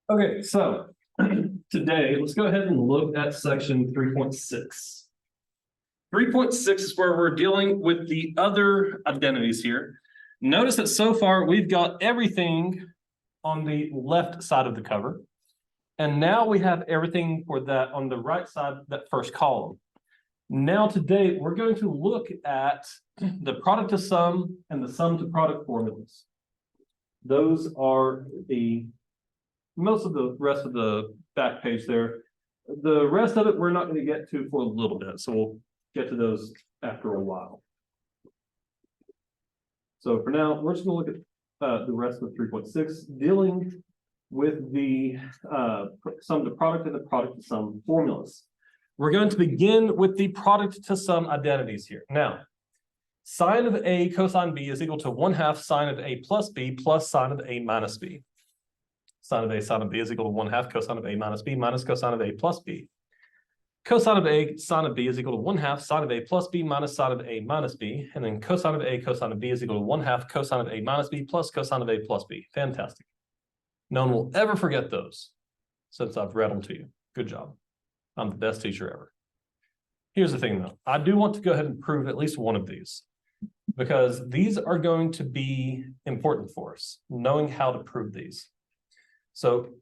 Okay, so today let's go ahead and look at section 3.6. 3.6 is where we're dealing with the other identities here. Notice that so far we've got everything on the left side of the cover. And now we have everything for that on the right side of that first column. Now today we're going to look at the product to sum and the sum to product formulas. Those are most of the rest of the back page there. The rest of it we're not going to get to for a little bit, so we'll get to those after a while. So for now, we're just going to look at the rest of 3.6, dealing with the sum to product and the product to sum formulas. We're going to begin with the product to sum identities here. Now, sine of A cosine B is equal to 1/2 sine of A plus B plus sine of A minus B. Sine of A sine of B is equal to 1/2 cosine of A minus B minus cosine of A plus B. Cosine of A sine of B is equal to 1/2 sine of A plus B minus sine of A minus B. And then cosine of A cosine of B is equal to 1/2 cosine of A minus B plus cosine of A plus B. Fantastic. No one will ever forget those since I've read them to you. Good job. I'm the best teacher ever. Here's the thing though. I do want to go ahead and prove at least one of these because these are going to be important for us, knowing how to prove these. So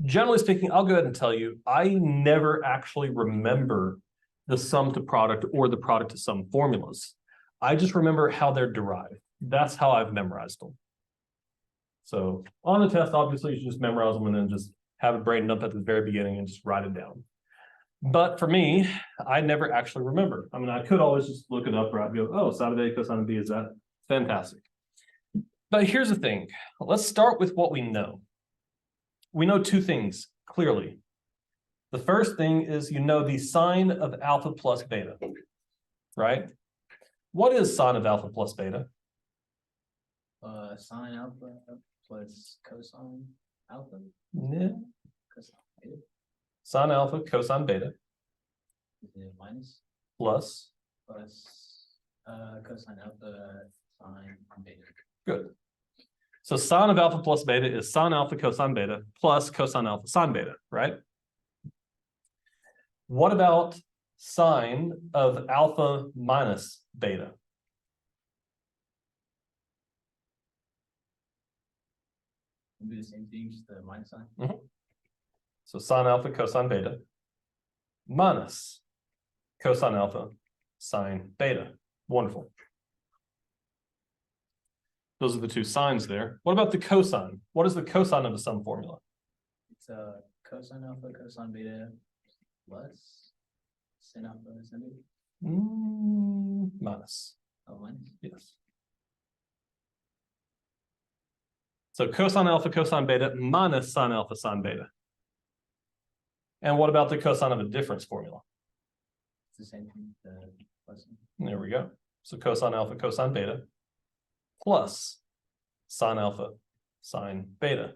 generally speaking, I'll go ahead and tell you, I never actually remember the sum to product or the product to sum formulas. I just remember how they're derived. That's how I've memorized them. So on the test, obviously, you should just memorize them and then just have it brained up at the very beginning and just write it down. But for me, I never actually remember. I mean, I could always just look it up, right? Go, oh, sine of A cosine of B is that? Fantastic. But here's the thing. Let's start with what we know. We know two things clearly. The first thing is you know the sine of alpha plus beta, right? What is sine of alpha plus beta? Sine alpha plus cosine alpha. Yeah. Cosine beta. Sine alpha cosine beta. Is it minus? Plus cosine alpha sine beta. Good. So sine of alpha plus beta is sine alpha cosine beta plus cosine alpha sine beta, right? What about sine of alpha minus beta? We'll do the same thing, just the minus sign. So sine alpha cosine beta minus cosine alpha sine beta. Wonderful. Those are the two signs there. What about the cosine? What is the cosine of the sum formula? It's cosine alpha cosine beta plus sin alpha sin beta. Minus. Oh, minus. Yes. So cosine alpha cosine beta minus sine alpha sine beta. And what about the cosine of a difference formula? It's the same thing. Plus. There we go. So cosine alpha cosine beta plus sine alpha sine beta.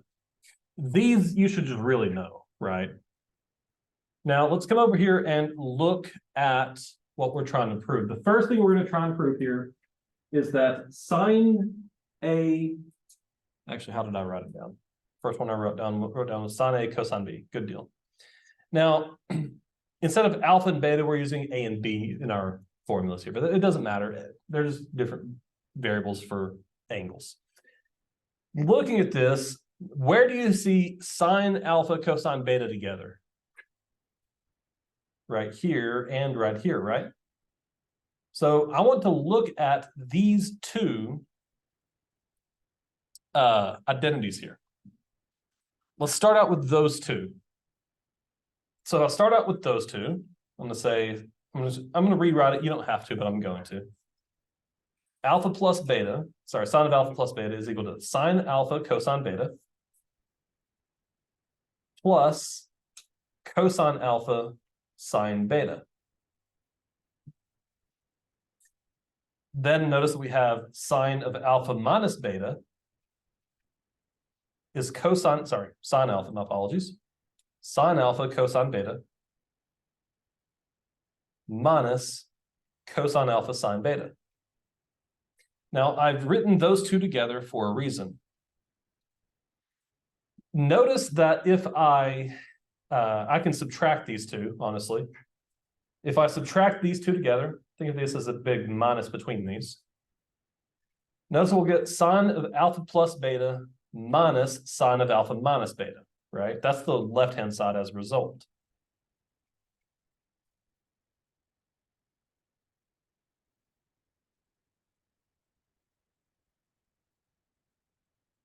These you should just really know, right? Now let's come over here and look at what we're trying to prove. The first thing we're going to try and prove here is that sine A, actually, how did I write it down? First one I wrote down was sine A cosine B. Good deal. Now, instead of alpha and beta, we're using A and B in our formulas here, but it doesn't matter. There's different variables for angles. Looking at this, where do you see sine alpha cosine beta together? Right here and right here, right? So I want to look at these two identities here. Let's start out with those two. So I'll start out with those two. I'm going to say, I'm going to rewrite it. You don't have to, but I'm going to. Alpha plus beta, sorry, sine of alpha plus beta is equal to sine alpha cosine beta plus cosine alpha sine beta. Then notice that we have sine of alpha minus beta is cosine, sorry, sine alpha, my apologies. Sine alpha cosine beta minus cosine alpha sine beta. Now, I've written those two together for a reason. Notice that if I can subtract these two, honestly. If I subtract these two together, think of this as a big minus between these. Notice we'll get sine of alpha plus beta minus sine of alpha minus beta, right? That's the left-hand side as a result.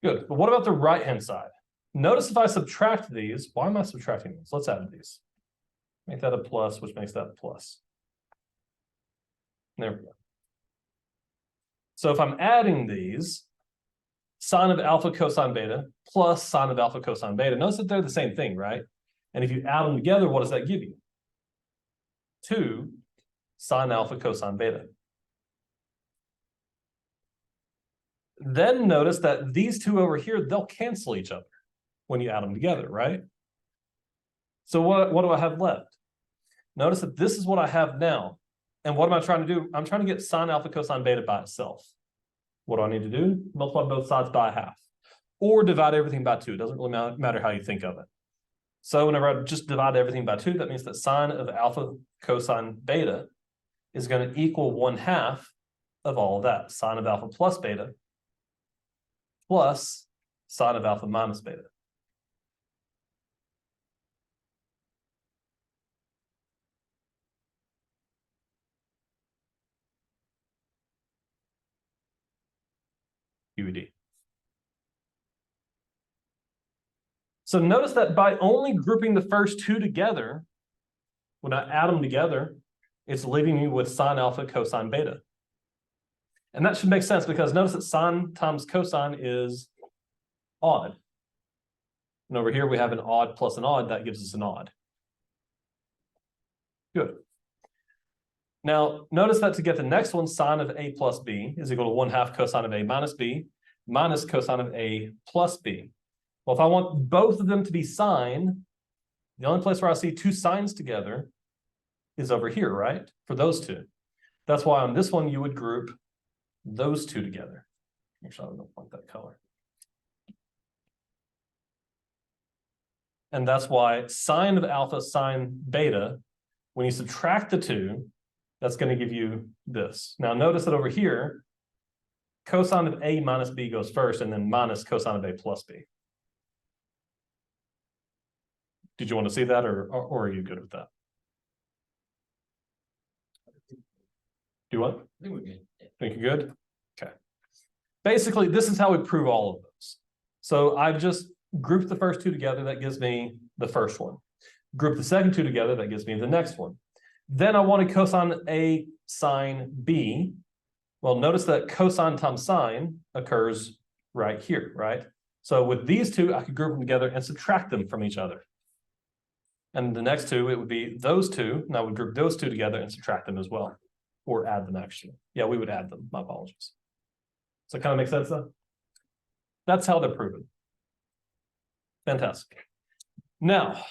Good, but what about the right-hand side? Notice if I subtract these, why am I subtracting these? Let's add these. Make that a plus, which makes that a plus. There we go. So if I'm adding these, sine of alpha cosine beta plus sine of alpha cosine beta, notice that they're the same thing, right? And if you add them together, what does that give you? 2 sine alpha cosine beta. Then notice that these two over here, they'll cancel each other when you add them together, right? So what do I have left? Notice that this is what I have now. And what am I trying to do? I'm trying to get sine alpha cosine beta by itself. What do I need to do? Multiply both sides by half. Or divide everything by 2. It doesn't really matter how you think of it. So whenever I just divide everything by 2, that means that sine of alpha cosine beta is going to equal 1/2 of all of that. Sine of alpha plus beta plus sine of alpha minus beta. QED. So notice that by only grouping the first two together, when I add them together, it's leaving me with sine alpha cosine beta. And that should make sense because notice that sine times cosine is odd. And over here we have an odd plus an odd, that gives us an odd. Good. Now, notice that to get the next one, sine of a plus b is equal to 1/2 cosine of a minus b minus cosine of a plus b. Well, if I want both of them to be sine, the only place where I see two sines together is over here, right? For those two. That's why on this one, you would group those two together. Actually, I don't want that color. And that's why sine of alpha sine beta, when you subtract the two, that's going to give you this. Now notice that over here, cosine of a minus b goes first and then minus cosine of a plus b. Did you want to see that or are you good with that? Do what? I think we're good. Yeah. Think you're good? Okay. Basically, this is how we prove all of those. So I've just grouped the first two together. That gives me the first one. Group the second two together. That gives me the next one. Then I want to cosine A sine B. Well, notice that cosine times sine occurs right here, right? So with these two, I could group them together and subtract them from each other. And the next two, it would be those two. And I would group those two together and subtract them as well. Or add them, actually. Yeah, we would add them. My apologies. So it kind of makes sense, though? That's how they're proven. Fantastic. Now,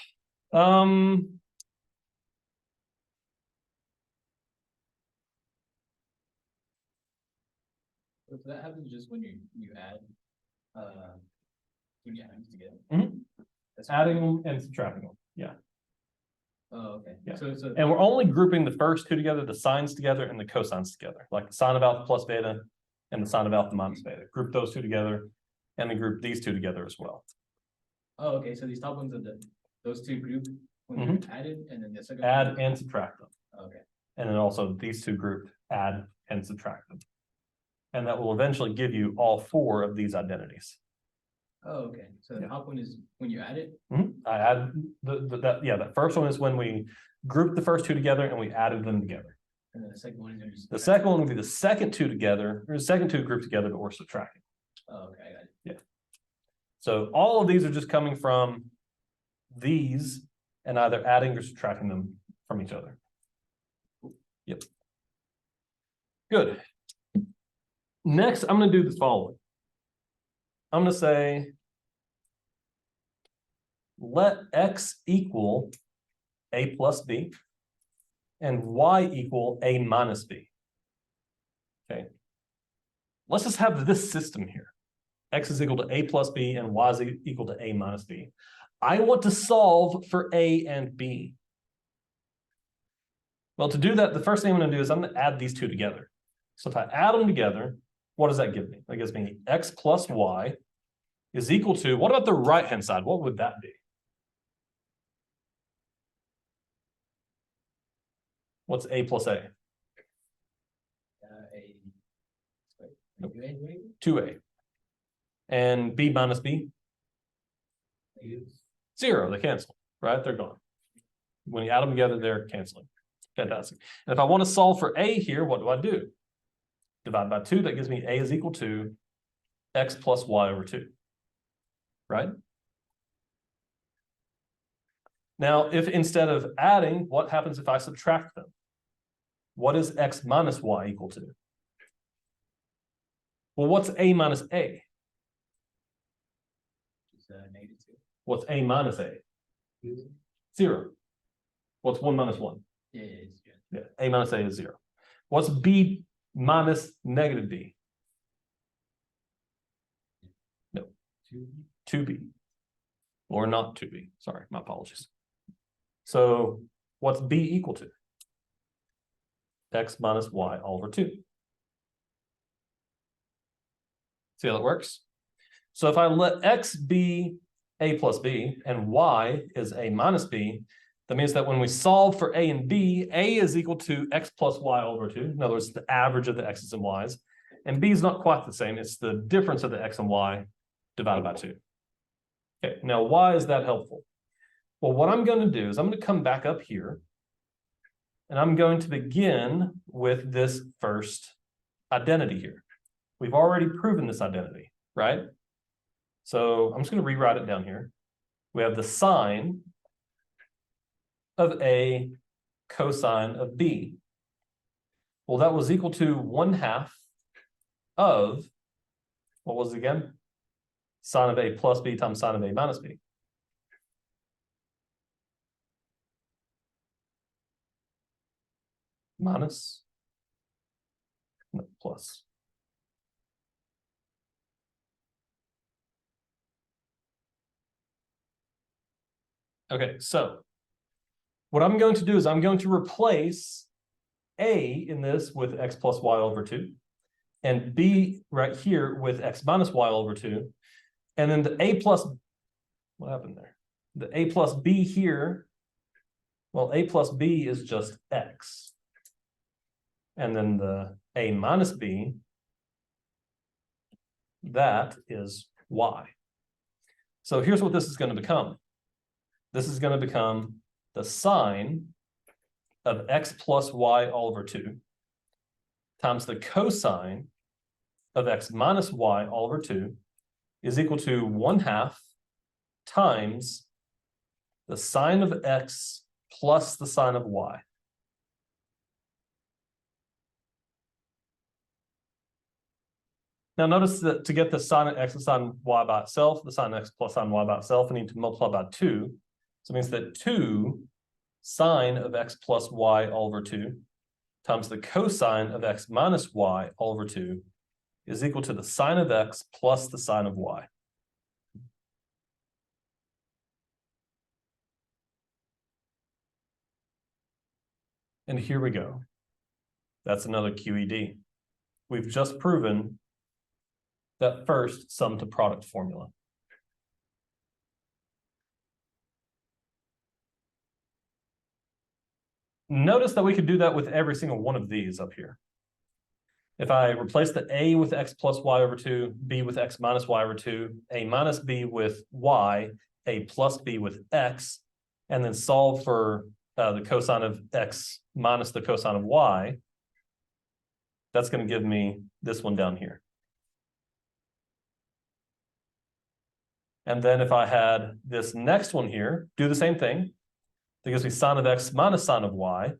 So that happens just when you add when you add them together. Mhm. That's adding them and subtracting them. Yeah. Oh, okay. Yeah. So And we're only grouping the first two together, the sines together and the cosines together, like the sine of alpha plus beta and the sine of alpha minus beta. Group those two together and then group these two together as well. oh, okay. So these top ones are those two group when they're added, and then the second Add one. and subtract them. Okay. And then also these two group, add and subtract them. And that will eventually give you all four of these identities. Oh, okay. So the Yeah. top one is when you add it. I add the first one is when we group the first two together and we added them together. And then the second one is when you The second one will be the second two together, or the second two grouped together, but we're subtracting. Oh, okay, I got it. Yeah. So all of these are just coming from these and either adding or subtracting them from each other. Yep. Good. Next, I'm going to do the following. I'm going to say, let x equal a plus b and y equal a minus b. Okay. Let's just have this system here. X is equal to A plus B and Y is equal to A minus B. I want to solve for A and B. Well, to do that, the first thing I'm going to do is I'm going to add these two together. So if I add them together, what does that give me? That gives me X plus Y is equal to, what about the right-hand side? What would that be? What's A plus A? Nope. 2A. And B minus B? 0, they cancel, right? They're gone. When you add them together, they're canceling. Fantastic. And if I want to solve for A here, what do? Divide by 2, that gives me A is equal to X plus Y over 2, right? Now, if instead of adding, what happens if I subtract them? What is X minus Y equal to? Well, what's A minus A? -2. What's A minus A? 0. What's 1 minus 1? Yeah, A minus A is 0. What's B minus negative B? No, 2B. Or not 2B. Sorry, my apologies. So what's B equal to? X minus Y all over 2. See how that works? So if I let X be A plus B and Y is A minus B, that means that when we solve for A and B, A is equal to X plus Y all over 2. In other words, the average of the X's and Y's. And B is not quite the same. It's the difference of the X and Y divided by 2. Okay, now why is that helpful? Well, what I'm going to do is I'm going to come back up here and I'm going to begin with this first identity here. We've already proven this identity, right? So I'm just going to rewrite it down here. We have the sine of A cosine of B. Well, that was equal to 1/2 of, what was it again? Sine of A plus B times sine of A minus B. Minus, no, plus. Okay, so what I'm going to do is I'm going to replace A in this with X plus Y over 2 and B right here with X minus Y over 2. And then the A plus, what happened there? The A plus B here, well, A plus B is just X. And then the A minus B, that is Y. So here's what this is going to become. This is going to become the sine of X plus Y all over 2 times the cosine of X minus Y all over 2 is equal to 1/2 times the sine of X plus the sine of Y. Now notice that to get the sine of X and sine of Y by itself, the sine of X plus sine of Y by itself, I need to multiply by 2. So it means that 2 sine of X plus Y all over 2 times the cosine of X minus Y all over 2 is equal to the sine of X plus the sine of Y. And here we go. That's another QED. We've just proven that first sum to product formula. Notice that we could do that with every single one of these up here. If I replace the A with X plus Y over 2, B with X minus Y over 2, A minus B with Y, A plus B with X, and then solve for the cosine of X minus the cosine of Y, that's going to give me this one down here. And then if I had this next one here, do the same thing. That gives me sine of X minus sine of Y.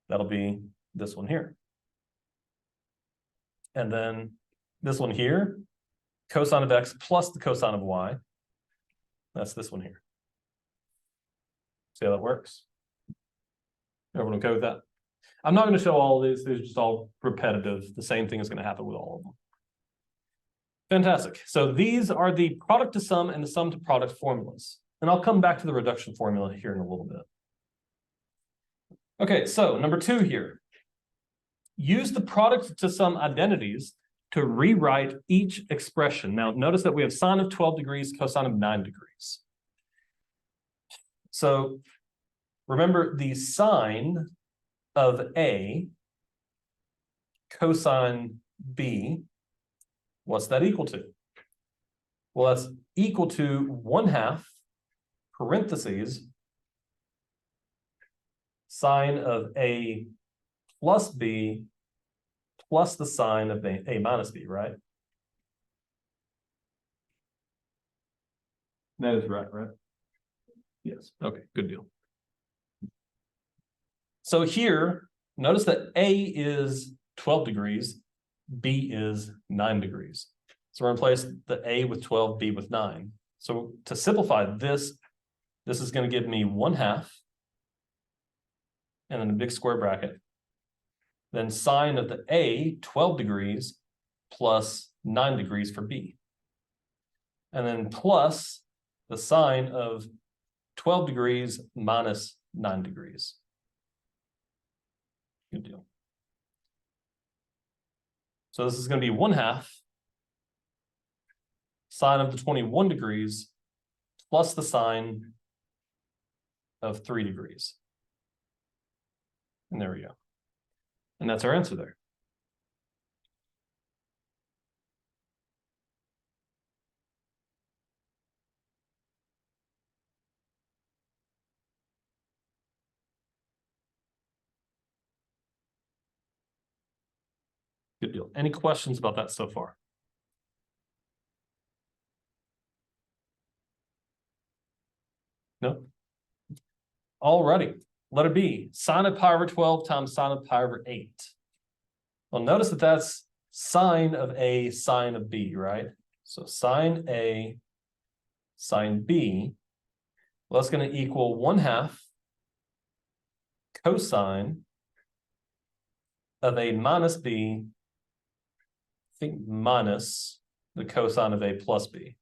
That'll be this one here. And then this one here, cosine of X plus the cosine of Y. That's this one here. See how that works? Everyone okay with that? I'm not going to show all of these. These are just all repetitive. The same thing is going to happen with all of them. Fantastic. So these are the product to sum and the sum to product formulas. And I'll come back to the reduction formula here in a little bit. Okay, so number 2 here. Use the product to sum identities to rewrite each expression. Now, notice that we have sine of 12 degrees, cosine of 9 degrees. So remember the sine of A, cosine B, what's that equal to? Well, that's equal to 1/2 parentheses sine of A plus B plus the sine of A minus B, right? That is right, right? Yes. Okay, good deal. So here, notice that A is 12 degrees, B is 9 degrees. So we're going to replace the A with 12, B with 9. So to simplify this, this is going to give me 1/2 and then a big square bracket. Then sine of the A, 12 degrees plus 9 degrees for B. And then plus the sine of 12 degrees minus 9 degrees. Good deal. So this is going to be 1/2 sine of the 21 degrees plus the sine of 3 degrees. And there we go. And that's our answer there. Good deal. Any questions about that so far? No? Alrighty. Letter B, sine of pi over 12 times sine of pi over 8. Well, notice that that's sine of A, sine of B, right? So sine A, sine B. Well, that's going to equal 1/2 cosine of A minus B, I think minus the cosine of A plus B.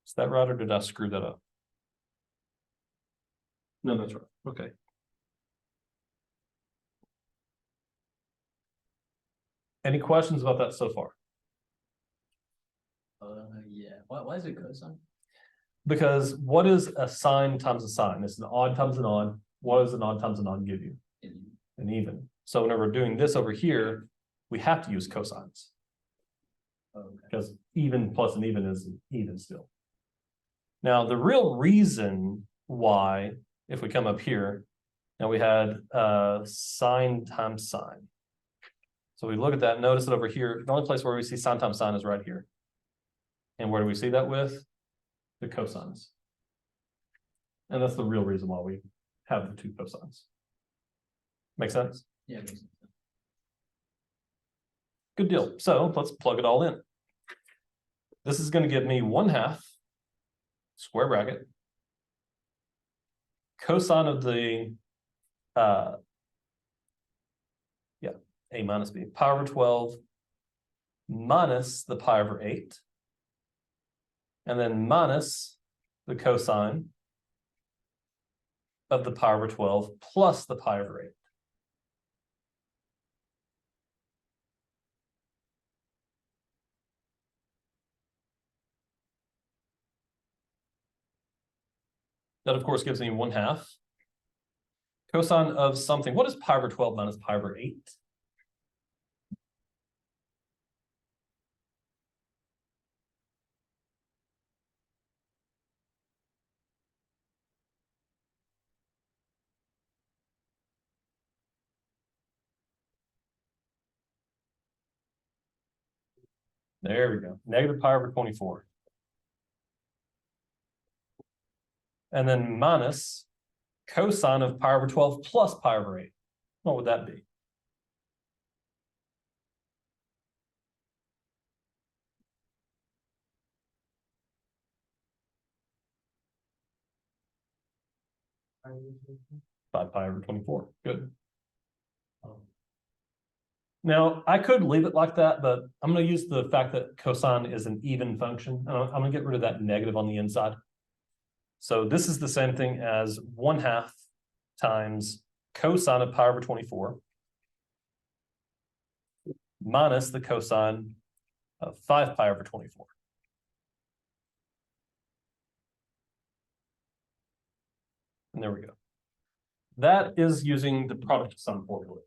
Is that right, or did I screw that up? No, that's right. Okay. Any questions about that so far? Yeah. Why is it cosine? Because what is a sine times a sine? It's an odd times an odd. What does an odd times an odd give you? An even. So whenever we're doing this over here, we have to use cosines. Okay. Because even plus an even is even still. Now, the real reason why, if we come up here, now we had sine times sine. So we look at that, notice that over here, the only place where we see sine times sine is right here. And where do we see that with? The cosines. And that's the real reason why we have the two cosines. Make sense? Yeah. It makes sense. Good deal. So let's plug it all in. This is going to give me 1/2 square bracket cosine of the A minus B, pi over 12 minus the pi over 8, and then minus the cosine of the pi over 12 plus the pi over 8. That, of course, gives me 1/2 cosine of something. What is pi over 12 minus pi over 8? There we go. Negative pi over 24. And then minus cosine of pi over 12 plus pi over 8. What would that be? Pi over 24. Good. Now, I could leave it like that, but I'm gonna use the fact that cosine is an even function. And I'm gonna get rid of that negative on the inside. So this is the same thing as 1/2 times cosine of pi over 24 minus the cosine of 5 pi over 24. And there we go. That is using the product of sum formula.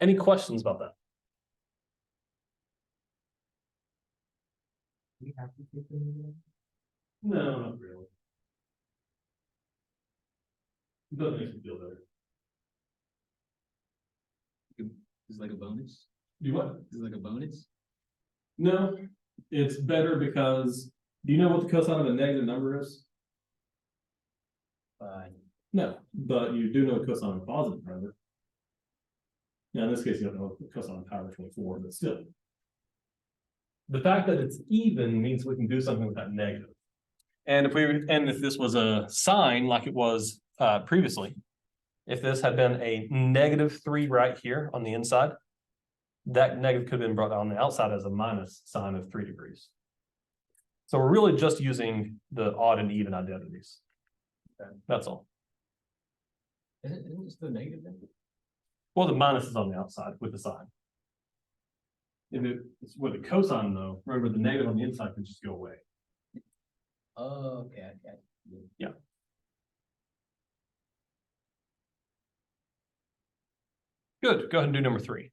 Any questions about that? No, not really. It doesn't make me feel better. It's like a bonus. Do what? It's like a bonus. No, it's better because do you know what the cosine of a negative number is? No, but you do know cosine of a positive number. Now, in this case, you don't know cosine of pi over 24, but still. The fact that it's even means we can do something with that negative. And if this was a sign like it was previously, if this had been a -3 right here on the inside, that negative could have been brought on the outside as a minus sign of 3 degrees. So we're really just using the odd and even identities. That's all. Isn't it still negative then? Well, the minus is on the outside with the sign. It's with the cosine though, remember the negative on the inside can just go away. Oh, okay. Yeah. Good, go ahead and do number 3.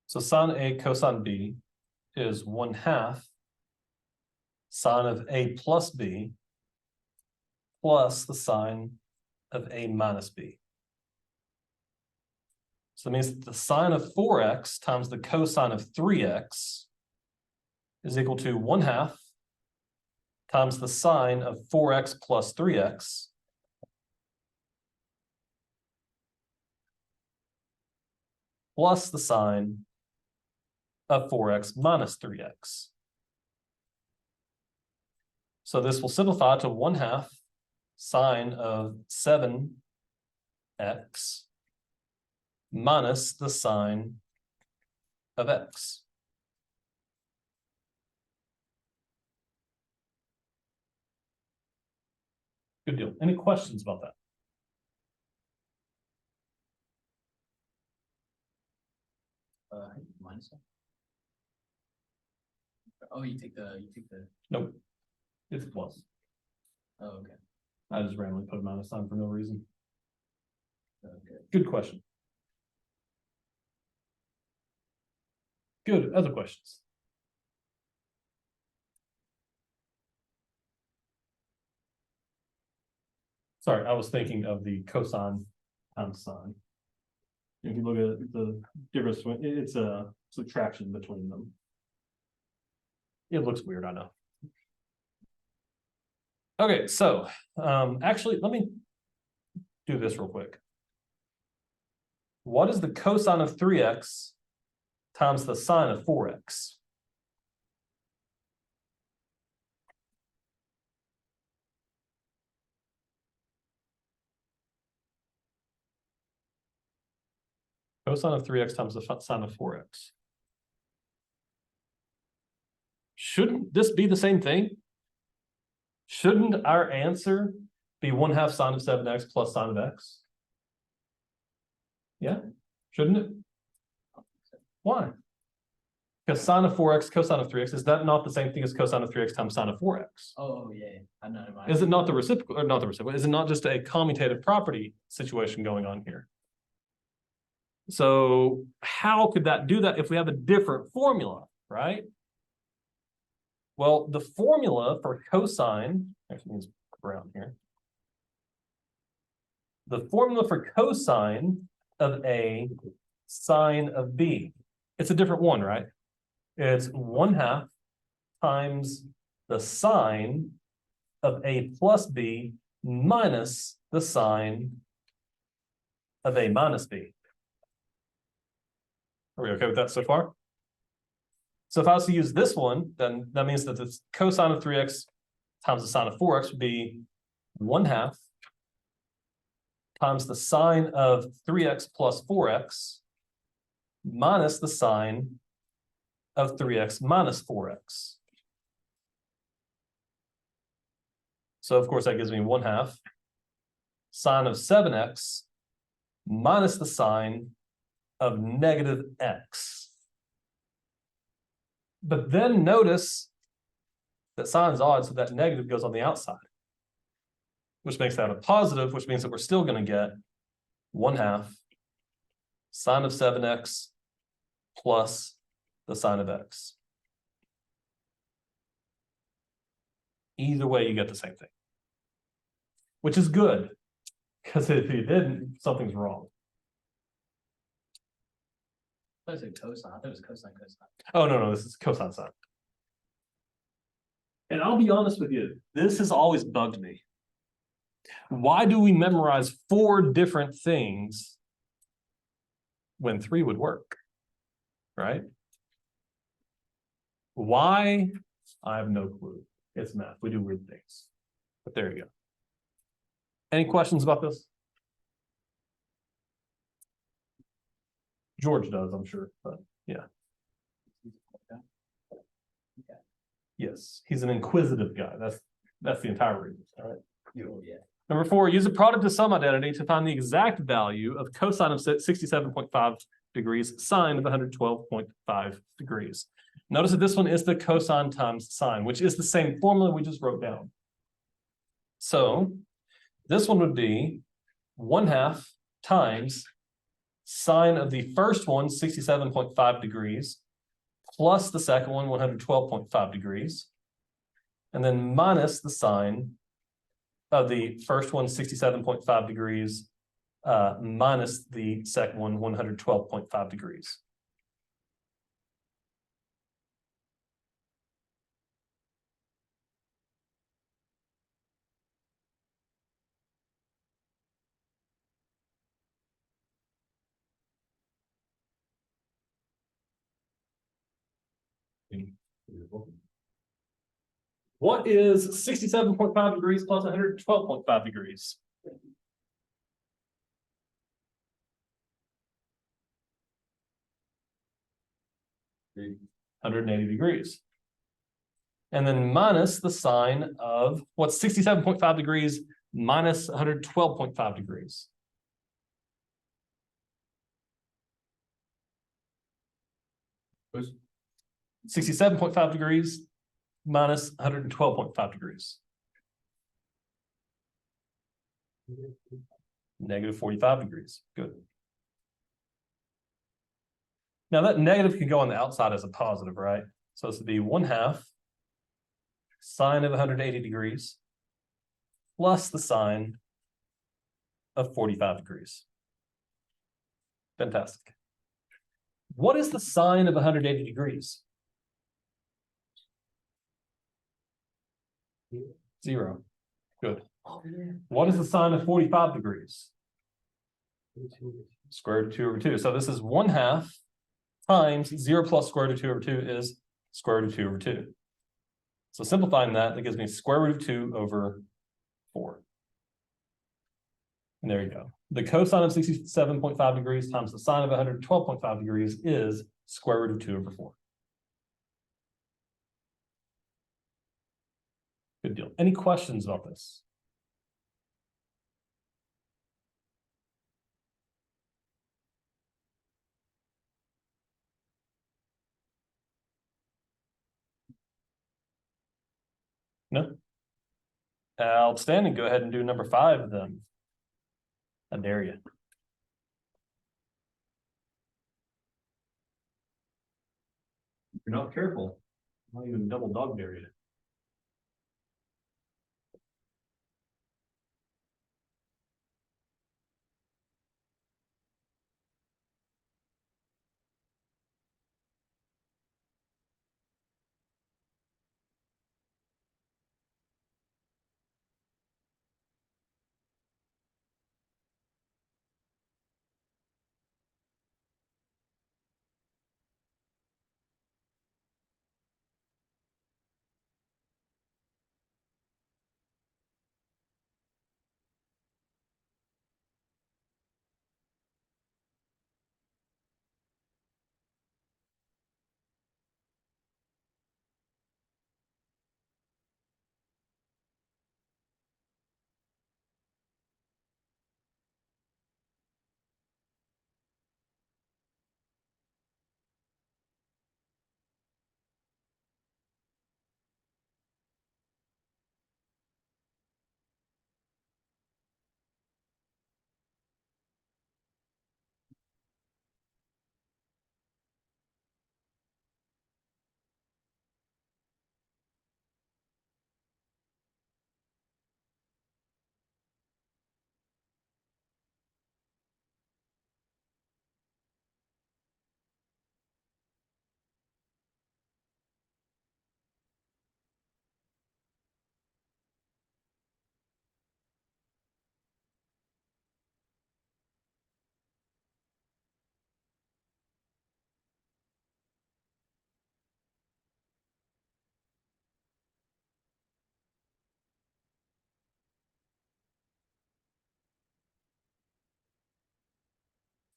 So sine A cosine B is 1/2 sine of A plus B plus the sine of A minus B. So that means that the sine of 4x times the cosine of 3x is equal to 1/2 times the sine of 4x plus 3x plus the sine of 4x minus 3x. So this will simplify to 1/2 sine of 7x minus the sine of x. Good deal. Any questions about that? Minus. Oh, you take the. Nope. It's plus. Oh, okay. I just randomly put a minus sign for no reason. Okay. Good question. Good. Other questions? Sorry, I was thinking of the cosine times sine. If you look at the difference, it's a subtraction between them. It looks weird, I know. Okay, so actually, let me do this real quick. What is the cosine of 3x times the sine of 4x? Cosine of 3x times the sine of 4x. Shouldn't this be the same thing? Shouldn't our answer be 1/2 sine of 7x plus sine of x? Yeah, shouldn't it? Why? Because sine of 4x, cosine of 3x, is that not the same thing as cosine of 3x times sine of 4x? Oh, yeah, I know. Is it not the reciprocal, or not the reciprocal? Is it not just a commutative property situation going on here? So how could that do that if we have a different formula, right? Well, the formula for cosine, actually means around here. The formula for cosine of A sine of B, it's a different one, right? It's 1/2 times the sine of A plus B minus the sine of A minus B. Are we okay with that so far? So if I was to use this one, then that means that the cosine of 3x times the sine of 4x would be 1/2 times the sine of 3x plus 4x minus the sine of 3x minus 4x. So of course that gives me 1/2 sine of 7x minus the sine of negative x. But then notice that sine's odd, so that negative goes on the outside, which makes that a positive, which means that we're still going to get 1/2 sine of 7x plus the sine of x. Either way, you get the same thing, which is good, because if you didn't, something's wrong. I thought it was cosine. I thought it was cosine. Oh, no, this is cosine sine. And I'll be honest with you, this has always bugged me. Why do we memorize 4 different things when 3 would work, right? Why? I have no clue. It's math. We do weird things. But there you go. Any questions about this? George does, I'm sure, but yeah. Yes, he's an inquisitive guy. That's the entire reason. All right. Yeah. Number 4, use a product to sum identity to find the exact value of cosine of 67.5 degrees, sine of 112.5 degrees. Notice that this one is the cosine times sine, which is the same formula we just wrote down. So this one would be 1/2 times sine of the first one, 67.5 degrees, plus the second one, 112.5 degrees, and then minus the sine of the first one, 67.5 degrees, minus the second one, 112.5 degrees. What is 67.5 degrees plus 112.5 degrees? Three. 180 degrees. And then minus the sine of what's 67.5 degrees minus 112.5 degrees. Who's 67.5 degrees minus 112.5 degrees. Negative 45 degrees. Good. Now that negative can go on the outside as a positive, right? So this would be 1/2 sine of 180 degrees plus the sine of 45 degrees. Fantastic. What is the sine of 180 degrees? 0. Good. Oh, yeah. What is the sine of 45 degrees? Square root of 2 over 2. So this is 1/2 times 0 plus square root of 2 over 2 is square root of 2 over 2. So simplifying that, that gives me square root of 2 over 4. And there you go. The cosine of 67.5 degrees times the sine of 112.5 degrees is square root of 2 over 4. Good deal. Any questions about this? No? Outstanding. Go ahead and do number 5 then. I dare you. If you're not careful, I'll even double dog dare you.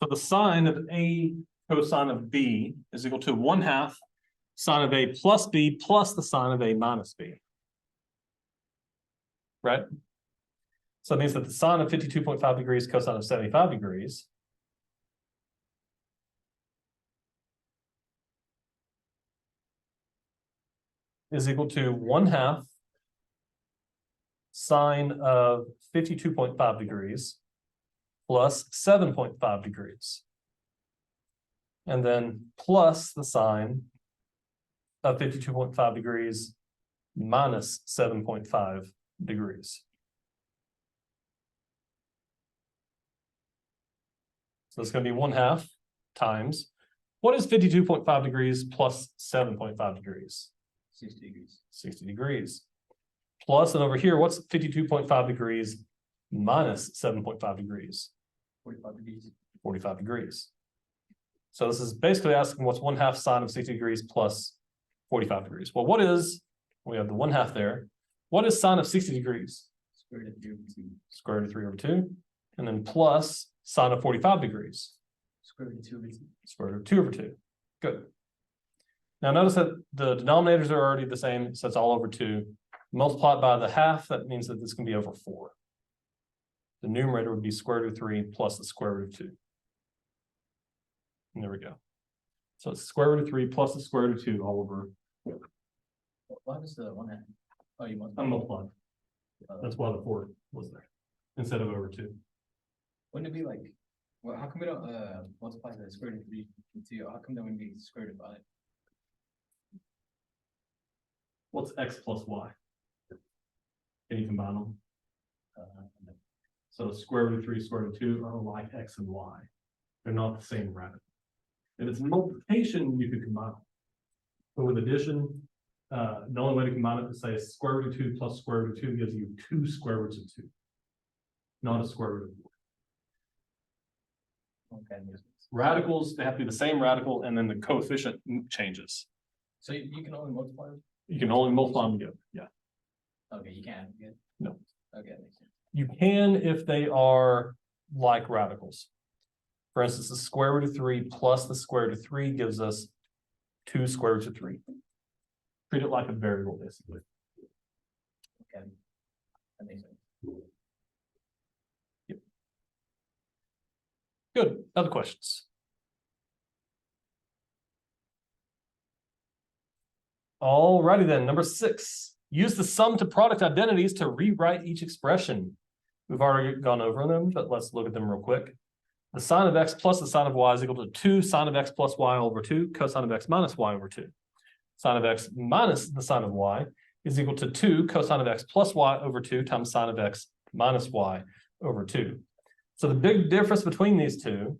So the sine of A cosine of B is equal to 1/2 sine of A plus B plus the sine of A minus B. Right? So that means that the sine of 52.5 degrees cosine of 75 degrees is equal to 1/2 sine of 52.5 degrees plus 7.5 degrees. And then plus the sine of 52.5 degrees minus 7.5 degrees. So it's going to be 1/2 times. What is 52.5 degrees plus 7.5 degrees? 60 degrees. 60 degrees. Plus, and over here, what's 52.5 degrees minus 7.5 degrees? 45 degrees. 45 degrees. So this is basically asking what's 1/2 sine of 60 degrees plus 45 degrees. Well, what is, we have the 1/2 there. What is sine of 60 degrees? Square root of 3 over 2. Square root of 3 over 2. And then plus sine of 45 degrees. Square root of 2 over 2. Square root of 2 over 2. Good. Now notice that the denominators are already the same, so it's all over 2. Multiply it by the half, that means that this can be over 4. The numerator would be square root of 3 plus the square root of 2. And there we go. So it's square root of 3 plus the square root of 2 all over. Why was the 1/2? Oh, you want. I'm multiplying. That's why the 4 was there instead of over 2. Wouldn't it be like, well, how come we don't multiply the square root of 3 and 2? How come that wouldn't be square root of 5? What's x plus y? Can you combine them? So square root of 3, square root of 2 are like x and y. They're not the same radical. If it's multiplication, you could combine them. But with addition, the only way to combine it is say square root of 2 plus square root of 2 gives you 2 square roots of 2, not a square root of 4. Okay. Radicals, they have to be the same radical, and then the coefficient changes. So you can only multiply them? You can only multiply them together. Yeah. Okay, you can. Good. No. Okay, that makes sense. You can if they are like radicals. For instance, the square root of 3 plus the square root of 3 gives us 2 square roots of 3. Treat it like a variable, basically. Okay. That makes sense. Yep. Good. Other questions? Alrighty then, number 6. Use the sum to product identities to rewrite each expression. We've already gone over them, but let's look at them real quick. The sine of x plus the sine of y is equal to 2 sine of x plus y over 2 cosine of x minus y over 2. Sine of x minus the sine of y is equal to 2 cosine of x plus y over 2 times sine of x minus y over 2. So the big difference between these two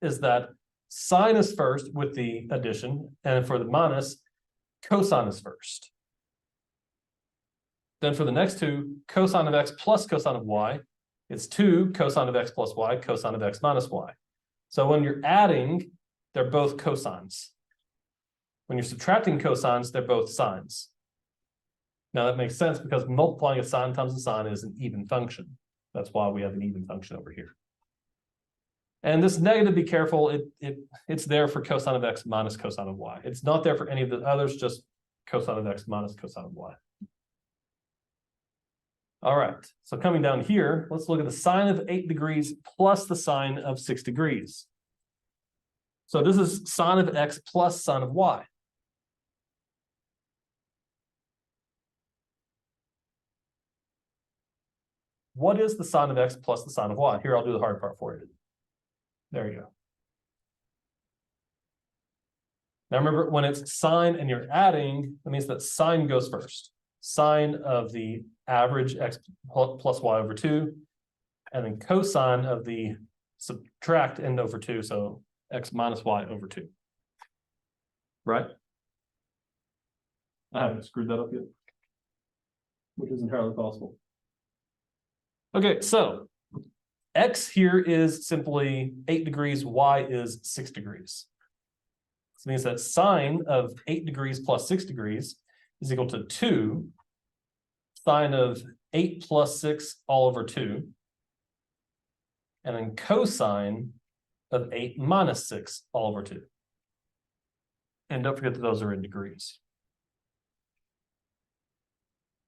is that sine is first with the addition, and for the minus, cosine is first. Then for the next two, cosine of x plus cosine of y, it's 2 cosine of x plus y, cosine of x minus y. So when you're adding, they're both cosines. When you're subtracting cosines, they're both sines. Now that makes sense because multiplying a sine times a sine is an even function. That's why we have an even function over here. And this negative, be careful, it's there for cosine of x minus cosine of y. It's not there for any of the others, just cosine of x minus cosine of y. All right, so coming down here, let's look at the sine of 8 degrees plus the sine of 6 degrees. So this is sine of x plus sine of y. What is the sine of x plus the sine of y? Here, I'll do the hard part for you. There you go. Now remember, when it's sine and you're adding, that means that sine goes first. Sine of the average x plus y over 2, and then cosine of the subtract end over 2, so x minus y over 2. Right? I haven't screwed that up yet, which is entirely possible. Okay, so x here is simply 8 degrees, y is 6 degrees. This means that sine of 8 degrees plus 6 degrees is equal to 2 sine of 8 plus 6 all over 2, and then cosine of 8 minus 6 all over 2. And don't forget that those are in degrees.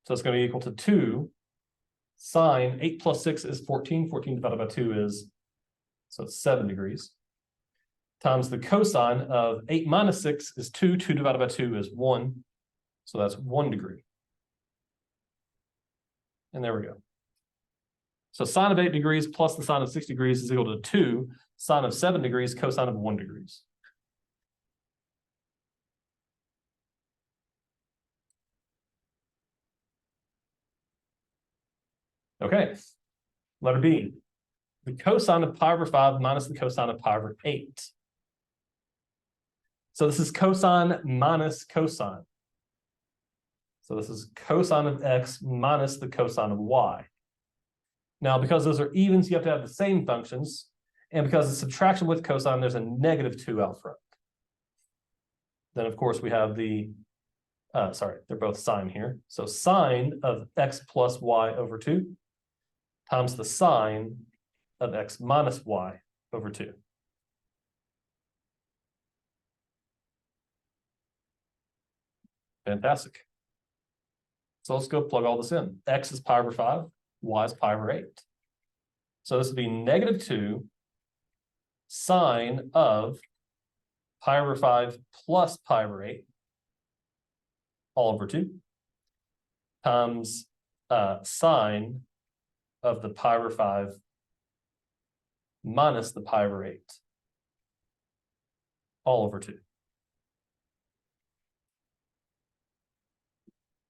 So it's going to be equal to 2 sine 8 plus 6 is 14. 14 divided by 2 is, so it's 7 degrees. Times the cosine of 8 minus 6 is 2. 2 divided by 2 is 1. So that's 1 degree. And there we go. So sine of 8 degrees plus the sine of 6 degrees is equal to 2 sine of 7 degrees cosine of 1 degrees. Okay, letter B. The cosine of pi over 5 minus the cosine of pi over 8. So this is cosine minus cosine. So this is cosine of x minus the cosine of y. Now, because those are evens, you have to have the same functions. And because it's subtraction with cosine, there's a -2 out front. Then, of course, we have the, they're both sine here. So sine of x plus y over 2 times the sine of x minus y over 2. Fantastic. So let's go plug all this in. X is pi over 5, y is pi over 8. So this would be -2 sine of pi over 5 plus pi over 8 all over 2 times sine of the pi over 5 minus the pi over 8 all over 2.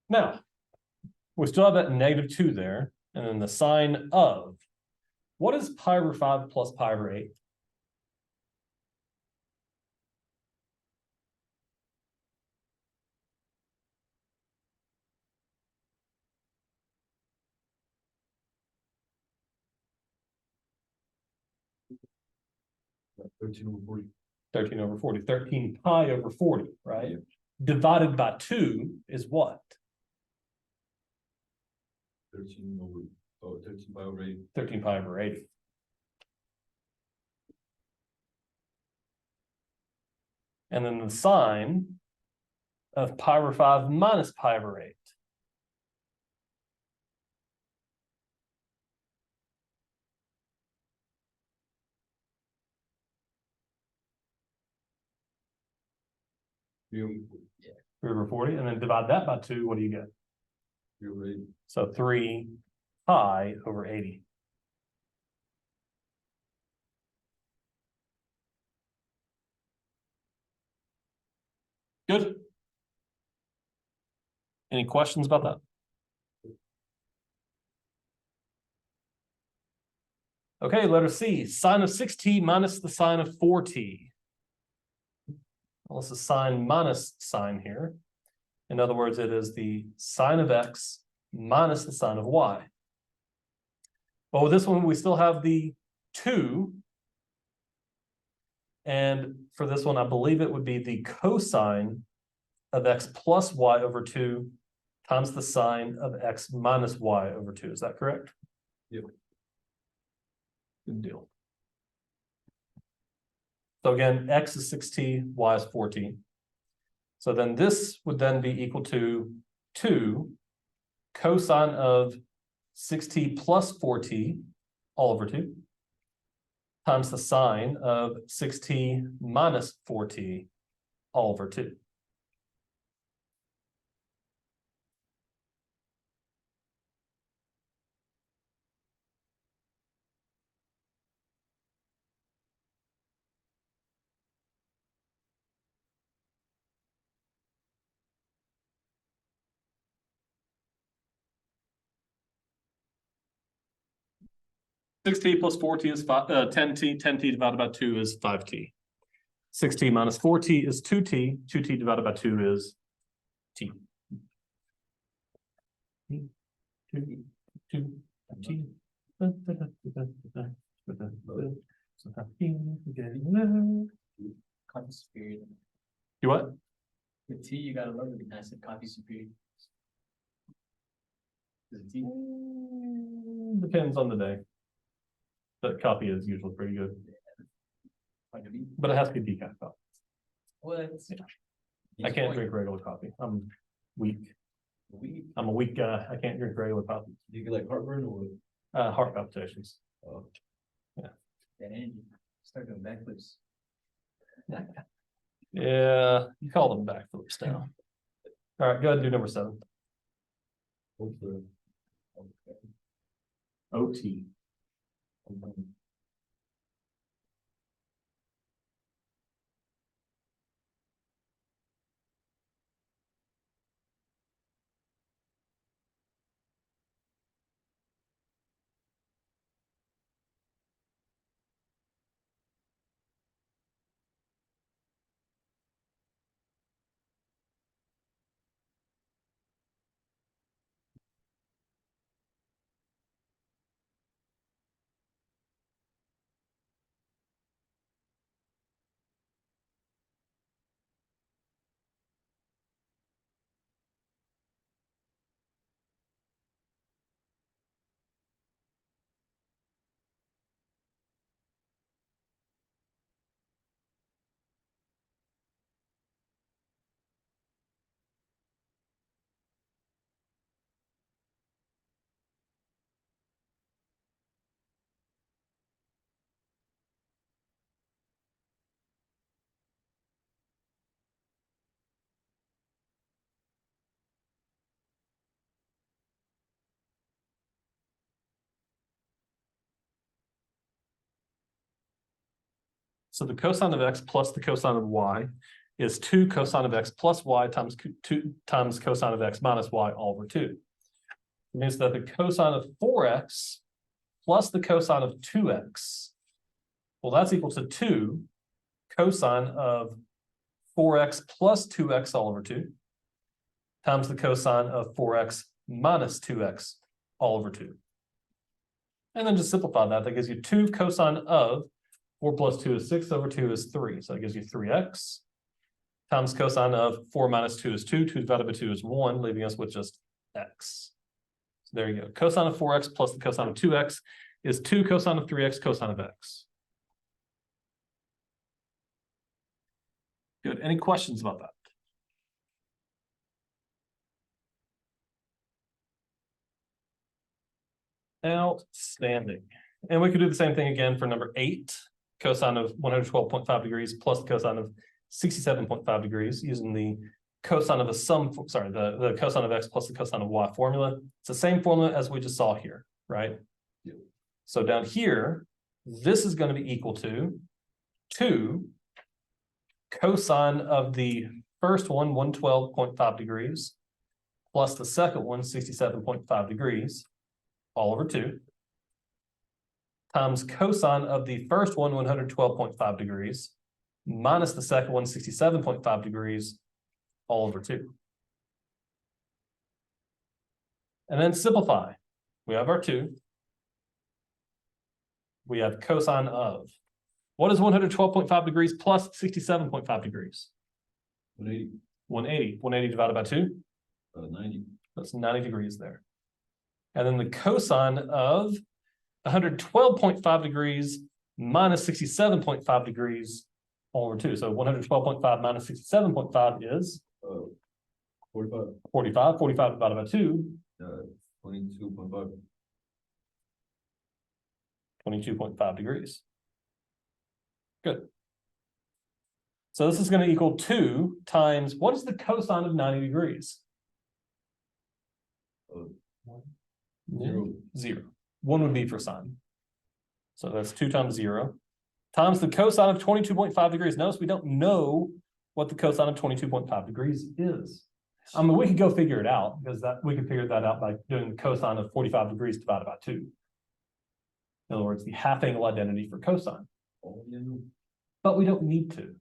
Now, we still have that -2 there, And then the sine of. What is pi over 5 plus pi over 8? Thirteen over 40. 13 over 40. 13 pi over 40, right? Yeah. Divided by 2 is what? 13 over, 13 pi over 8. 13 pi over 80. And then the sine of pi over 5 minus pi over 8. Three over 3 over 40, and then divide that by 2, what do you get? 3 over 8. So 3 pi over 80. Good. Any questions about that? Okay, letter C, sine of 6t minus the sine of 4t. Well, this is sine minus sine here. In other words, it is the sine of x minus the sine of y. Well, with this one, we still have the 2. And for this one, I believe it would be the cosine of x plus y over 2 times the sine of x minus y over 2. Is that correct? Yep. Good deal. So again, x is 6t, y is 4t. So then this would then be equal to 2 cosine of 6t plus 4t all over 2 times the sine of 6t minus 4t all over 2. Six t plus 4t is 10t. 10t divided by 2 is 5t. 6t minus 4t is 2t. 2t divided by 2 is t. 2, 2, Copy superior. You what? The T, you gotta love it. I said copy superior. The T. Depends on the day. But copy is usually pretty good, Like a B. but it has to be decaf coffee. What? I can't drink regular coffee. I'm weak. We. I'm a weak guy. I can't drink regular coffee. Do you get like heartburn or what? Heart palpitations. That energy. Start doing backflips. Yeah, you call them backflips now. All right, go ahead and do number 7. Hopefully. OT. So the cosine of x plus the cosine of y is 2 cosine of x plus y times 2 times cosine of x minus y all over 2. means that the cosine of 4x plus the cosine of 2x, well, that's equal to 2 cosine of 4x plus 2x all over 2 times the cosine of 4x minus 2x all over 2. And then just simplify that. That gives you 2 cosine of 4 plus 2 is 6 over 2 is 3. So that gives you 3x times cosine of 4 minus 2 is 2. 2 divided by 2 is 1, leaving us with just x. So there you go. Cosine of 4x plus the cosine of 2x is 2 cosine of 3x cosine of x. Good. Any questions about that? Outstanding. And we could do the same thing again for number 8, cosine of 112.5 degrees plus the cosine of 67.5 degrees using the cosine of the sum, sorry, the cosine of x plus the cosine of y formula. It's the same formula as we just saw here, right? Yep. So down here, this is going to be equal to 2 cosine of the first one, 112.5 degrees, plus the second one, 67.5 degrees, all over 2, times cosine of the first one, 112.5 degrees, minus the second one, 67.5 degrees, all over 2. And then simplify. We have our 2. We have cosine of. What is 112.5 degrees plus 67.5 degrees? 180. 180. 180 divided by 2? 90. That's 90 degrees there. And then the cosine of 112.5 degrees minus 67.5 degrees all over 2. So 112.5 minus 67.5 is 45. 45. 45 divided by 2. 22.5. 22.5 degrees. Good. So this is going to equal 2 times, what is the cosine of 90 degrees? 0. 0. 1 would be for sine. So that's 2 times 0 times the cosine of 22.5 degrees. Notice we don't know what the cosine of 22.5 degrees is. I mean, we could go figure it out because we could figure that out by doing the cosine of 45 degrees divided by 2. In other words, the half angle identity for cosine. Oh, yeah. But we don't need to.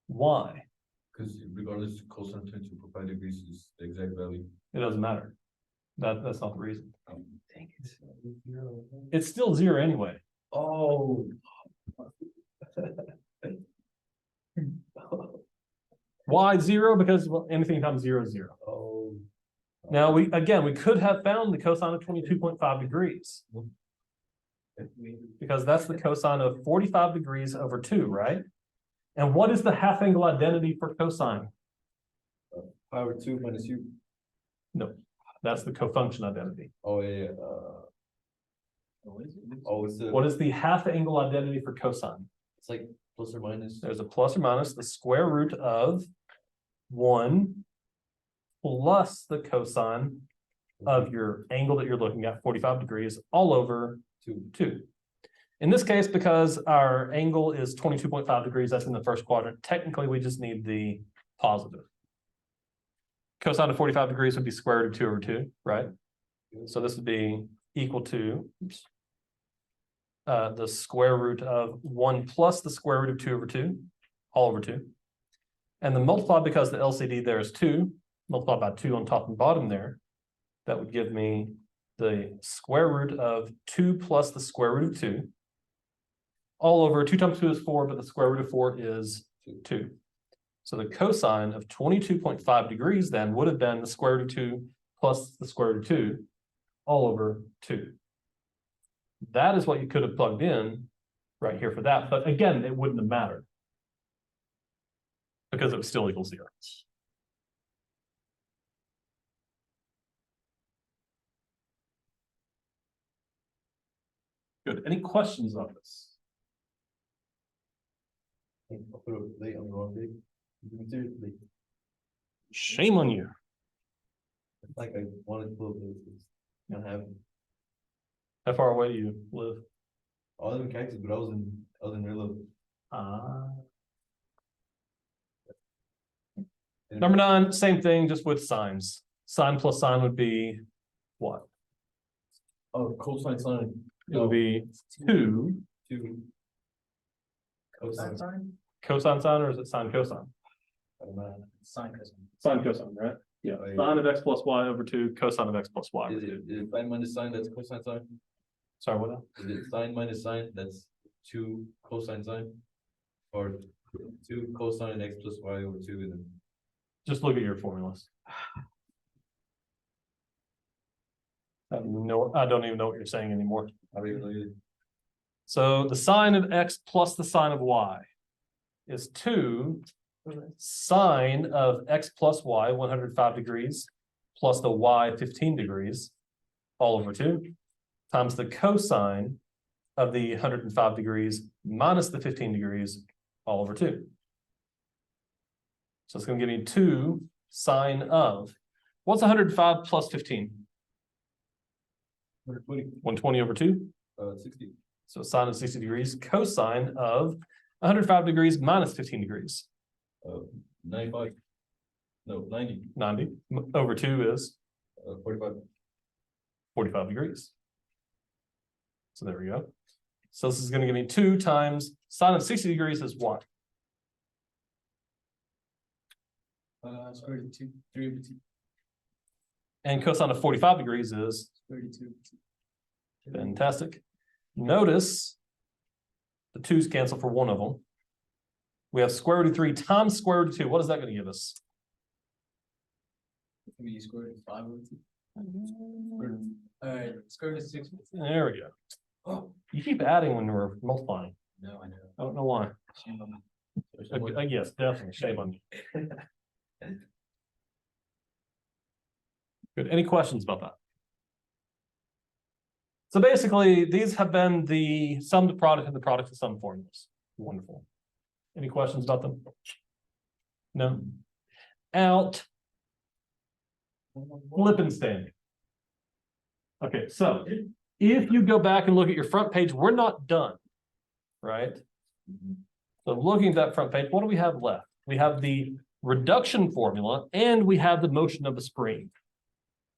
Why? Because regardless, cosine 22.5 degrees is the exact value. It doesn't matter. That's not the reason. Dang it. It's still 0 anyway. Oh. Why 0? Because well, anything times 0 is 0. Oh. Now we could have found the cosine of 22.5 degrees. Because that's the cosine of 45 degrees over 2, right? And what is the half angle identity for cosine? Pi over 2 minus u. No, that's the cofunction identity. Oh, yeah. It's the, What is the half angle identity for cosine? it's like plus or minus. There's a plus or minus the square root of 1 plus the cosine of your angle that you're looking at, 45 degrees, all over 2. In this case, because our angle is 22.5 degrees, that's in the first quadrant, technically we just need the positive. Cosine of 45 degrees would be square root of 2 over 2, right? So this would be equal to the square root of 1 plus the square root of 2 over 2, all over 2. And then multiply, because the LCD there is 2, multiply by 2 on top and bottom there. That would give me the square root of 2 plus the square root of 2, all over 2 times 2 is 4, but the square root of 4 is 2. So the cosine of 22.5 degrees then would have been the square root of 2 plus the square root of 2, all over 2. That is what you could have plugged in right here for that. But again, it wouldn't have mattered because it would still equal 0. Good. Any questions about this? I'll put a late on the wrong day. Seriously. Shame on you. It's like I wanted to pull it, it's not happening. How far away do you live? I was in Cactus, but I was in Rillo. Number 9, same thing, just with signs. Sine plus sine would be what? Oh, cosine sine. It would be two Two. Cosine Cosine. sine? cosine sine, or is it sine cosine? I don't know. Sine cosine. Sine cosine, right? Yeah, Right. sine of x plus y over two, cosine of x plus y over Is two. it sine minus sine, that's cosine sine? Sorry, what? Is it sine minus sine, that's two cosine sine? Or two cosine x plus y over two and then. Just look at your formulas. I don't even know what you're saying anymore. I don't even know either. So the sine of x plus the sine of y is two sine of x plus y, 105 degrees, plus the y, 15 degrees, all over two, times the cosine of the 105 degrees minus the 15 degrees, all over two. So it's going to give me two sine of, what's 105 plus 15? 120, 120 over two. 60. So sine of 60 degrees, cosine of 105 degrees minus 15 degrees. 95. No, 90. 90 over 2 is 45. 45 degrees. So there we go. So this is going to give me 2 times sine of 60 degrees is what? Square root of 2, 3 over 2, And cosine of 45 degrees is 32. fantastic. Notice the 2's cancel for one of them. We have square root of 3 times square root of 2. What is that going to give us? Maybe square root of 5 over 2. Alright, square root of 6 over 2. There we go. Oh, You keep adding when we're multiplying. no, I know. I don't know why. Shame on me. Yes, definitely. Shame on you. Good. Any questions about that? So basically, these have been the sum to product and the product to sum formulas. Wonderful. Any questions about them? No? Out. Lippenstein. Okay, so if you go back and look at your front page, we're not done, right? So looking at that front page, what do we have left? We have the reduction formula and we have the motion of the spring.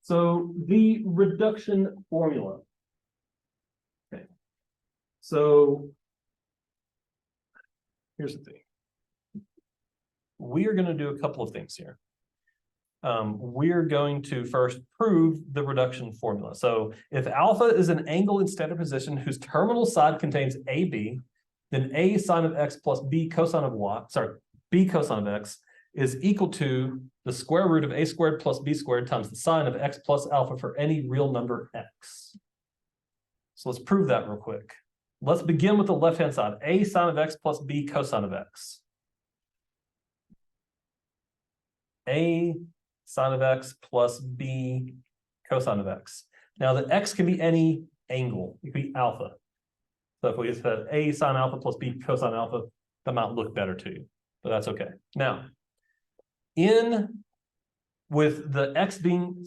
So the reduction formula. Okay. So here's the thing. We are going to do a couple of things here. We're going to first prove the reduction formula. So if alpha is an angle in standard position whose terminal side contains AB, then A sine of x plus B cosine of y, B cosine of x is equal to the square root of a squared plus b squared times the sine of x plus alpha for any real number x. So let's prove that real quick. Let's begin with the left-hand side, a sine of x plus b cosine of x. A sine of x plus b cosine of x. Now the x can be any angle, it could be alpha. So if we just had a sine alpha plus b cosine alpha, that might look better to you, but that's okay. Now, with the x being,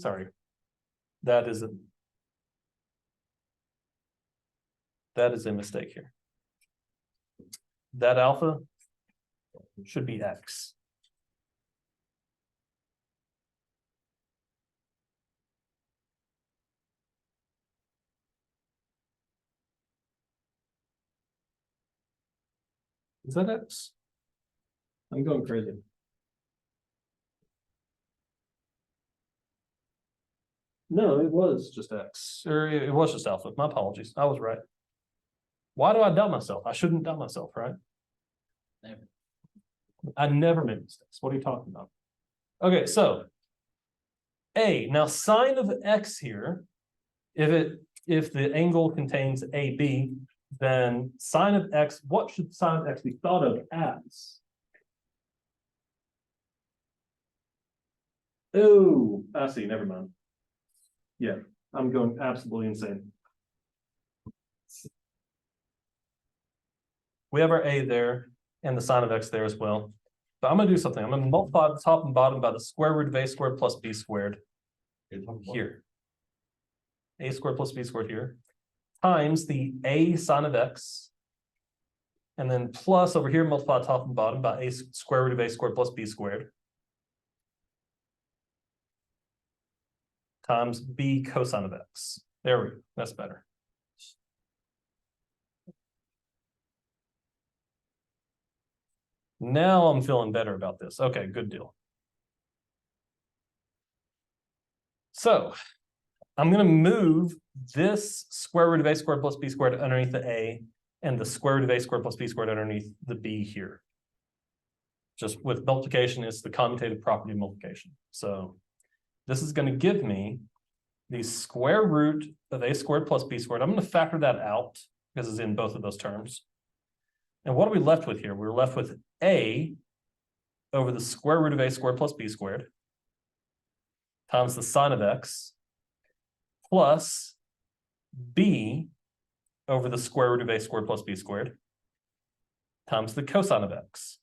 that is a mistake here. That alpha should be x. Is that x? I'm going crazy. No, it was just x, or it was just alpha. My apologies. I was right. Why do I doubt myself? I shouldn't doubt myself, right? Never. I never make mistakes. What are you talking about? Okay, so A, now sine of x here, if the angle contains AB, then sine of x, what should sine of x be thought of as? Oh, I see, never mind. Yeah, I'm going absolutely insane. We have our A there and the sine of x there as well. But I'm going to do something. I'm going to multiply the top and bottom by the square root of a squared plus b squared here. A squared plus b squared here times the a sine of x. And then plus over here, multiply top and bottom by a square root of a squared plus b squared. Times b cosine of x. There we go. That's better. Now I'm feeling better about this. Okay, good deal. So I'm going to move this square root of a squared plus b squared underneath the a and the square root of a squared plus b squared underneath the b here. Just with multiplication, it's the commutative property of multiplication. So this is going to give me the square root of a squared plus b squared. I'm going to factor that out because it's in both of those terms. And what are we left with here? We're left with a over the square root of a squared plus b squared times the sine of x plus b over the square root of a squared plus b squared times the cosine of x.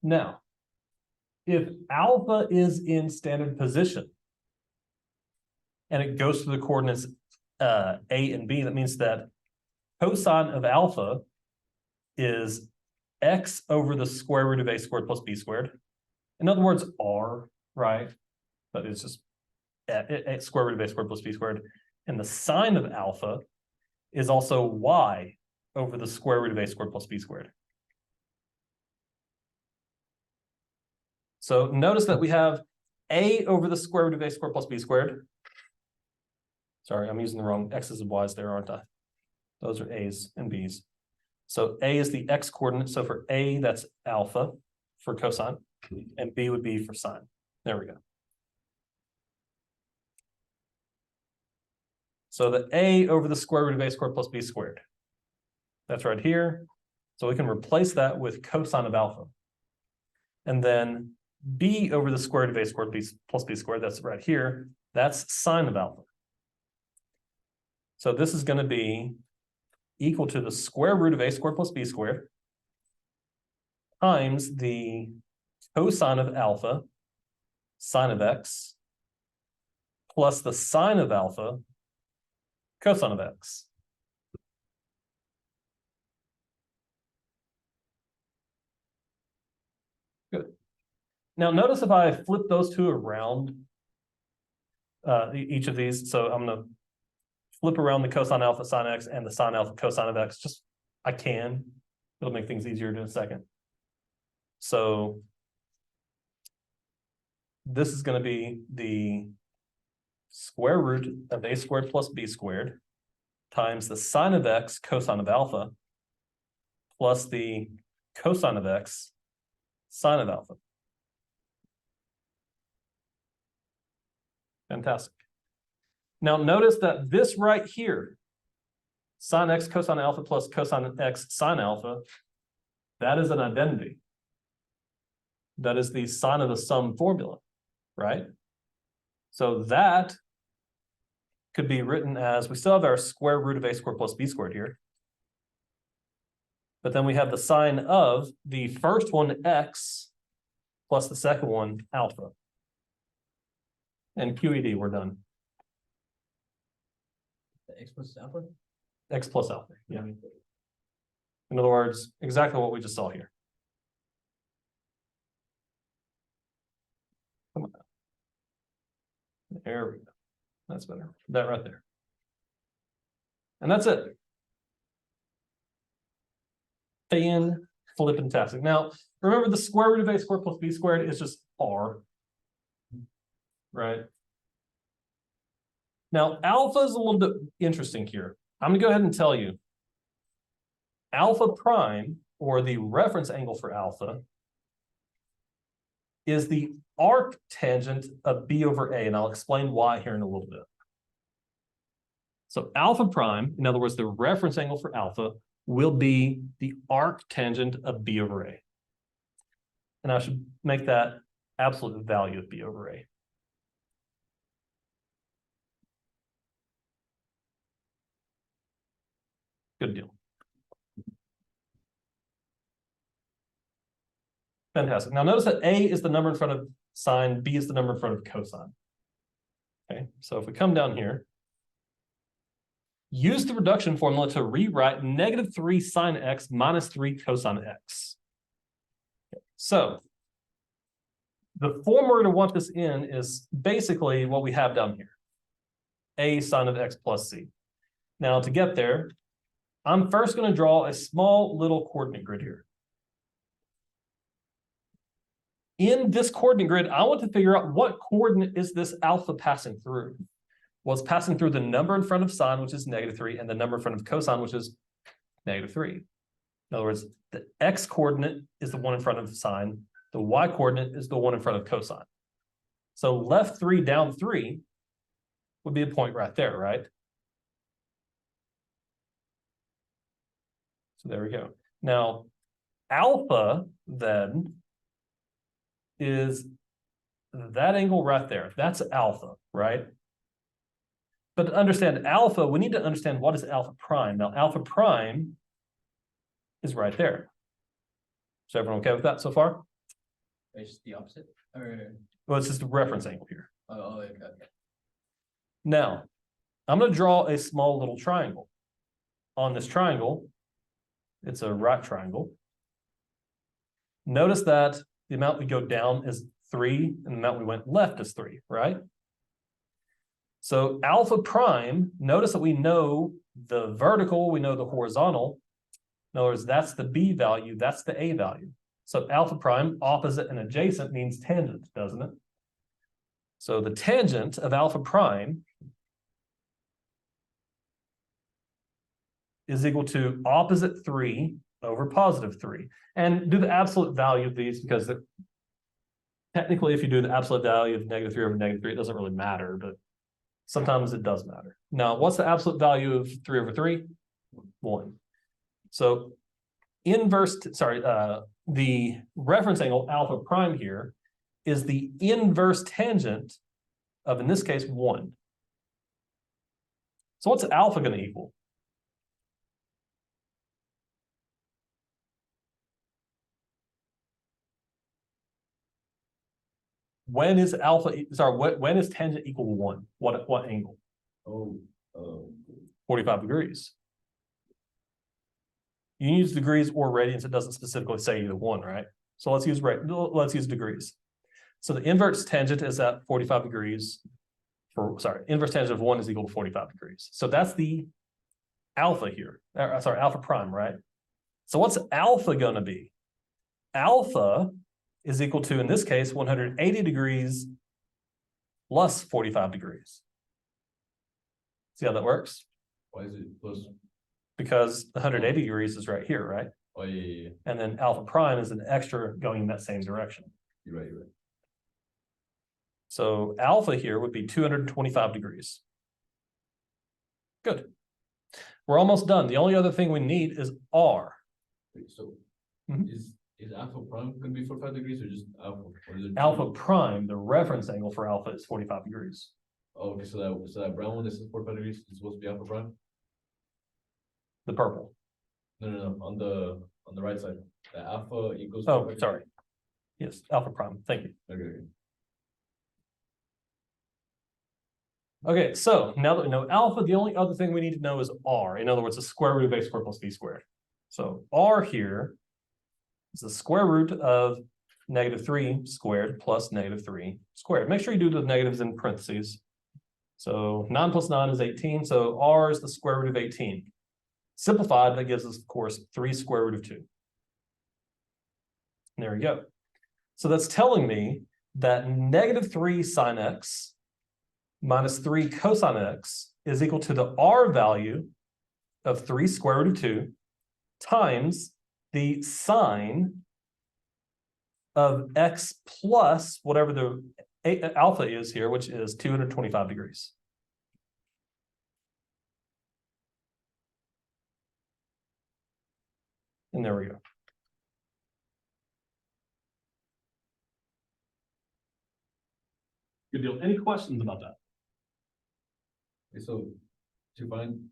Now, if alpha is in standard position and it goes to the coordinates a and b, that means that cosine of alpha is x over the square root of a squared plus b squared. In other words, r, right? But it's just square root of a squared plus b squared. And the sine of alpha is also y over the square root of a squared plus b squared. So notice that we have a over the square root of a squared plus b squared. Sorry, I'm using the wrong x's and y's there, aren't I? Those are a's and b's. So a is the x coordinate. So for a, that's alpha for cosine, and b would be for sine. There we go. So the a over the square root of a squared plus b squared. That's right here. So we can replace that with cosine of alpha. And then b over the square root of a squared plus b squared, that's right here. That's sine of alpha. So this is going to be equal to the square root of a squared plus b squared times the cosine of alpha, sine of x, plus the sine of alpha, cosine of x. Good. Now notice if I flip those two around, each of these, so I'm going to flip around the cosine alpha sine x and the sine alpha cosine of x. Just, I can. It'll make things easier in a second. So this is going to be the square root of a squared plus b squared times the sine of x cosine of alpha plus the cosine of x sine of alpha. Fantastic. Now notice that this right here, sine x cosine alpha plus cosine x sine alpha, that is an identity. That is the sine of the sum formula, right? So that could be written as, we still have our square root of a squared plus b squared here. But then we have the sine of the first one, x, plus the second one, alpha. And QED, we're done. The x plus alpha? X plus alpha, yeah. In other words, exactly what we just saw here. Come on. There we go. That's better. That right there. And that's it. Flippantastic. Now, remember the square root of a squared plus b squared is just r. Right? Now, alpha is a little bit interesting here. I'm going to go ahead and tell you. Alpha prime, or the reference angle for alpha, is the arctangent of b over a, and I'll explain why here in a little bit. So alpha prime, in other words, the reference angle for alpha, will be the arctangent of b over a. And I should make that absolute value of b over a. Good deal. Fantastic. Now notice that a is the number in front of sine, b is the number in front of cosine. Okay, so if we come down here, use the reduction formula to rewrite -3 sine x minus 3 cosine x. Okay. So the form we're gonna want this in is basically what we have down here. A sine of x plus c. Now to get there, I'm first gonna draw a small little coordinate grid here. In this coordinate grid, I want to figure out what coordinate is this alpha passing through. Well, it's passing through the number in front of sine, which is -3, and the number in front of cosine, which is -3. In other words, the x coordinate is the one in front of sine. The y coordinate is the one in front of cosine. So left 3 down 3 would be a point right there, right? So there we go. Now, alpha then is that angle right there. That's alpha, right? But to understand alpha, we need to understand what is alpha prime. Now, alpha prime is right there. Is everyone okay with that so far? It's just the opposite, or, Well, it's just a reference angle here. okay. Now, I'm going to draw a small little triangle. On this triangle, it's a right triangle. Notice that the amount we go down is 3, and the amount we went left is 3, right? So alpha prime, notice that we know the vertical, we know the horizontal. In other words, that's the B value, that's the A value. So alpha prime, opposite and adjacent means tangent, doesn't it? So the tangent of alpha prime is equal to opposite 3 over positive 3. And do the absolute value of these, because technically if you do the absolute value of -3 over -3, it doesn't really matter, but sometimes it does matter. Now, what's the absolute value of 3 over 3? 1. So the reference angle alpha prime here is the inverse tangent of, in this case, 1. So what's alpha going to equal? When is when is tangent equal to 1? What angle? 45 degrees. You can use degrees or radians. It doesn't specifically say either one, right? So let's use degrees. So the inverse tangent is at 45 degrees. Inverse tangent of 1 is equal to 45 degrees. So that's the alpha here. Alpha prime, right? So what's alpha going to be? Alpha is equal to, in this case, 180 degrees plus 45 degrees. See how that works? Why is it plus? Because the 180 degrees is right here, right? Oh, yeah. And then alpha prime is an extra going in that same direction. You're right. So alpha here would be 225 degrees. Good. We're almost done. The only other thing we need is R. Wait, so Mhm. is alpha prime going to be 45 degrees or just alpha? Or is it Alpha prime, the reference angle for alpha is 45 degrees. Oh, okay, so that brown one, this is 45 degrees, is supposed to be alpha prime? The purple. No, on the right side, the alpha equals. Oh, 45 sorry. Yes, alpha prime. Thank you. degrees? Okay. Okay, so now that we know alpha, the only other thing we need to know is R. In other words, the square root of a squared plus b squared. So R here is the square root of -3 squared plus -3 squared. Make sure you do the negatives in parentheses. So 9 plus 9 is 18. So R is the square root of 18. Simplified, that gives us, of course, 3 square root of 2. And there we go. So that's telling me that -3 sine x minus 3 cosine x is equal to the R value of 3 square root of 2 times the sine of x plus whatever the alpha is here, which is 225 degrees. And there we go. Good deal. Any questions about that? Okay, so to find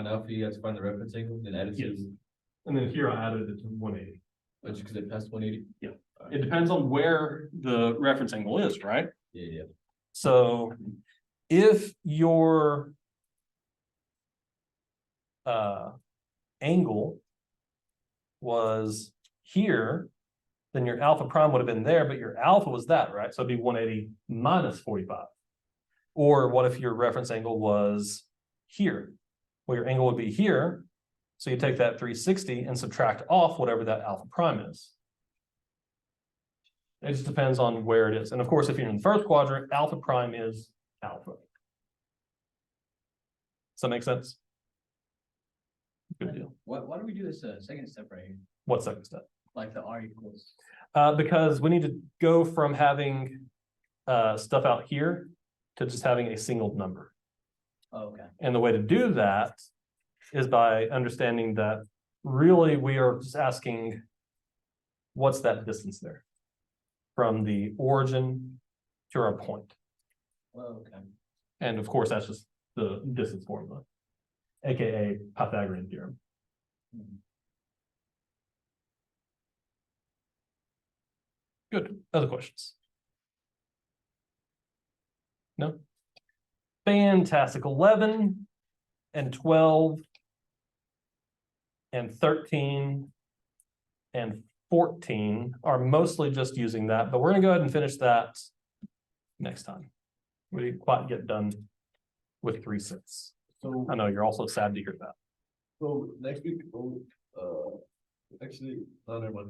alpha, you have to find the reference angle, then add it Yes. to. And then here I added it to 180. Just because it passed 180? Yeah. Alright. It depends on where the reference angle is, right? Yeah. So if your angle was here, then your alpha prime would have been there, but your alpha was that, right? So it'd be 180 minus 45. Or what if your reference angle was here? Well, your angle would be here. So you take that 360 and subtract off whatever that alpha prime is. It just depends on where it is. And of course, if you're in the first quadrant, alpha prime is alpha. Does that make sense? Good deal. Why do we do this second step right here? What second step? Like the R equals. Because we need to go from having stuff out here to just having a single number. Oh, okay. And the way to do that is by understanding that really we are just asking, what's that distance there from the origin to our point? Oh, okay. And of course, that's just the distance formula, aka Pythagorean theorem. Mhm. Good. Other questions? No? Fantastic. 11 and 12 and 13 and 14 are mostly just using that, but we're going to go ahead and finish that next time. We didn't quite get done with 3/6. So, I know you're also sad to hear that. so next week, actually, no, never mind.